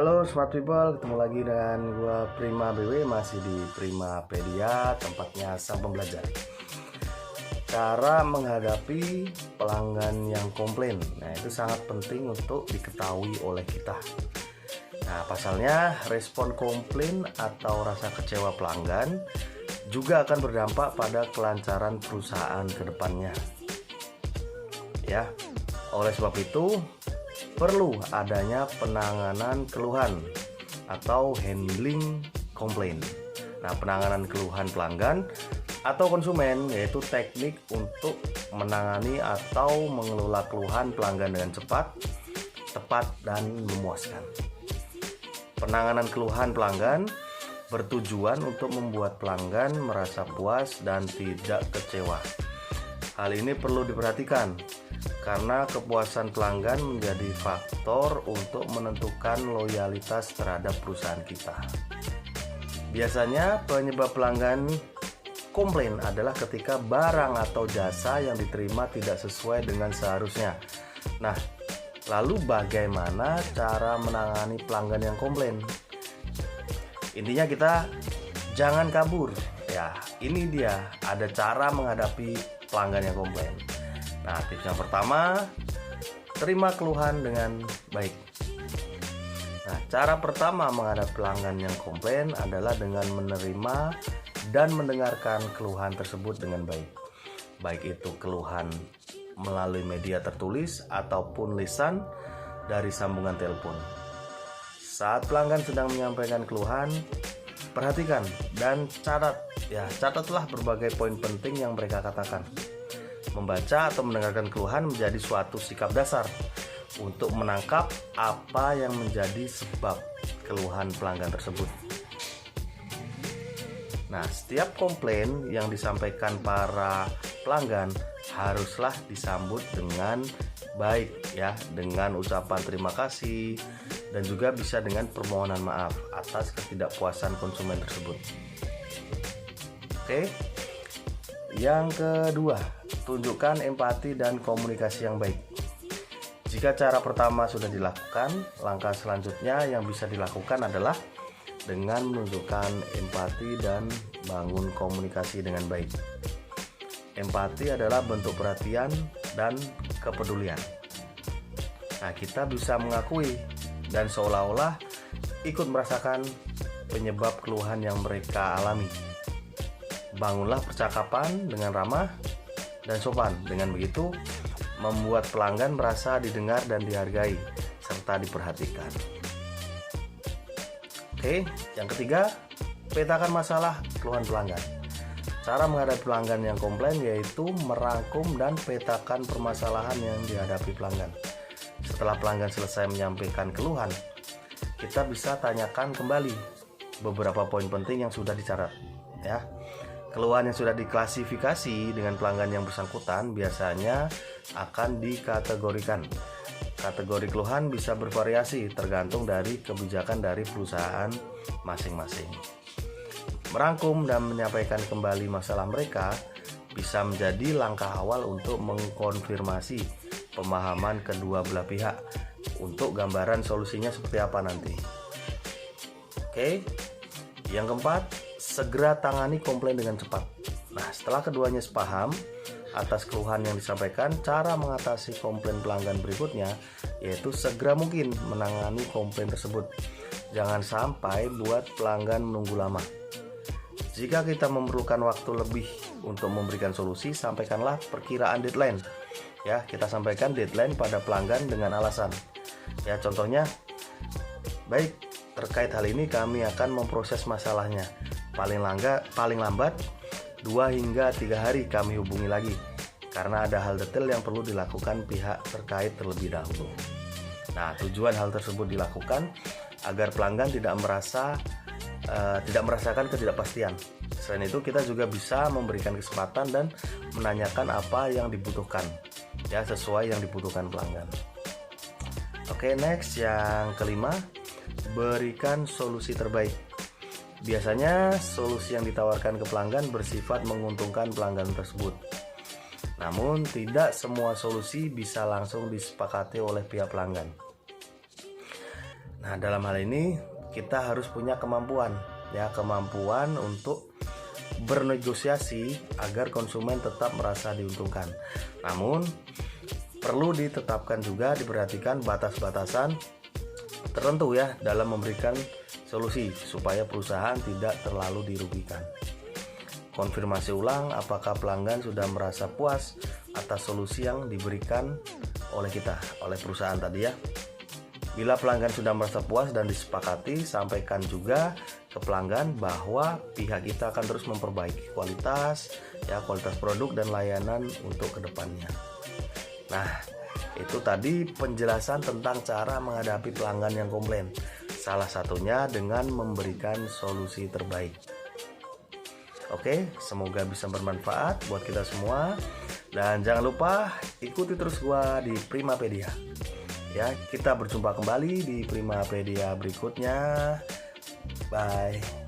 Halo Smart People, ketemu lagi dengan gue Prima BW, masih di Primapedia, tempatnya sang pembelajar. Cara menghadapi pelanggan yang komplain, nah itu sangat penting untuk diketahui oleh kita. Nah pasalnya respon komplain atau rasa kecewa pelanggan juga akan berdampak pada kelancaran perusahaan ke depannya. Ya, oleh sebab itu perlu adanya penanganan keluhan atau handling komplain. Nah, penanganan keluhan pelanggan atau konsumen yaitu teknik untuk menangani atau mengelola keluhan pelanggan dengan cepat, tepat, dan memuaskan. Penanganan keluhan pelanggan bertujuan untuk membuat pelanggan merasa puas dan tidak kecewa. Hal ini perlu diperhatikan karena kepuasan pelanggan menjadi faktor untuk menentukan loyalitas terhadap perusahaan kita. Biasanya penyebab pelanggan komplain adalah ketika barang atau jasa yang diterima tidak sesuai dengan seharusnya. Nah, lalu bagaimana cara menangani pelanggan yang komplain? Intinya kita jangan kabur. Ya, ini dia ada cara menghadapi pelanggan yang komplain. Nah, tips yang pertama, terima keluhan dengan baik. Nah, cara pertama menghadapi pelanggan yang komplain adalah dengan menerima dan mendengarkan keluhan tersebut dengan baik. Baik itu keluhan melalui media tertulis ataupun lisan dari sambungan telepon. Saat pelanggan sedang menyampaikan keluhan, perhatikan dan catatlah berbagai poin penting yang mereka katakan. Membaca atau mendengarkan keluhan menjadi suatu sikap dasar untuk menangkap apa yang menjadi sebab keluhan pelanggan tersebut. Nah, setiap komplain yang disampaikan para pelanggan haruslah disambut dengan baik ya, dengan ucapan terima kasih dan juga bisa dengan permohonan maaf atas ketidakpuasan konsumen tersebut. Oke. Yang kedua, tunjukkan empati dan komunikasi yang baik. Jika cara pertama sudah dilakukan, langkah selanjutnya yang bisa dilakukan adalah dengan menunjukkan empati dan bangun komunikasi dengan baik. Empati adalah bentuk perhatian dan kepedulian. Nah, kita bisa mengakui dan seolah-olah ikut merasakan penyebab keluhan yang mereka alami. Bangunlah percakapan dengan ramah dan sopan. Dengan begitu, membuat pelanggan merasa didengar dan dihargai serta diperhatikan. Oke, yang ketiga, petakan masalah keluhan pelanggan. Cara menghadapi pelanggan yang komplain yaitu merangkum dan petakan permasalahan yang dihadapi pelanggan. Setelah pelanggan selesai menyampaikan keluhan, kita bisa tanyakan kembali beberapa poin penting yang sudah dicatat, ya. Keluhan yang sudah diklasifikasi dengan pelanggan yang bersangkutan biasanya akan dikategorikan. Kategori keluhan bisa bervariasi tergantung dari kebijakan dari perusahaan masing-masing. Merangkum dan menyampaikan kembali masalah mereka bisa menjadi langkah awal untuk mengkonfirmasi pemahaman kedua belah pihak untuk gambaran solusinya seperti apa nanti. Oke, yang keempat, segera tangani komplain dengan cepat. Nah, setelah keduanya sepaham atas keluhan yang disampaikan, cara mengatasi komplain pelanggan berikutnya yaitu segera mungkin menangani komplain tersebut. Jangan sampai buat pelanggan menunggu lama. Jika kita memerlukan waktu lebih untuk memberikan solusi, sampaikanlah perkiraan deadline. Ya, kita sampaikan deadline pada pelanggan dengan alasan. Ya, contohnya, baik, terkait hal ini kami akan memproses masalahnya. Paling lambat 2 hingga 3 hari kami hubungi lagi karena ada hal detail yang perlu dilakukan pihak terkait terlebih dahulu. Nah, tujuan hal tersebut dilakukan agar pelanggan tidak merasakan ketidakpastian. Selain itu, kita juga bisa memberikan kesempatan dan menanyakan apa yang dibutuhkan, ya, sesuai yang dibutuhkan pelanggan. Oke, next, yang kelima, berikan solusi terbaik. Biasanya solusi yang ditawarkan ke pelanggan bersifat menguntungkan pelanggan tersebut. Namun tidak semua solusi bisa langsung disepakati oleh pihak pelanggan. Nah, dalam hal ini kita harus punya kemampuan untuk bernegosiasi agar konsumen tetap merasa diuntungkan. Namun perlu ditetapkan juga, diperhatikan batas-batasan tertentu ya dalam memberikan solusi supaya perusahaan tidak terlalu dirugikan. Konfirmasi ulang apakah pelanggan sudah merasa puas atas solusi yang diberikan oleh perusahaan tadi ya. Bila pelanggan sudah merasa puas dan disepakati, sampaikan juga ke pelanggan bahwa pihak kita akan terus memperbaiki kualitas produk dan layanan untuk kedepannya. Nah, itu tadi penjelasan tentang cara menghadapi pelanggan yang komplain. Salah satunya dengan memberikan solusi terbaik. Oke, semoga bisa bermanfaat buat kita semua. Dan jangan lupa ikuti terus gua di Primapedia. Ya, kita berjumpa kembali di Primapedia berikutnya. Bye.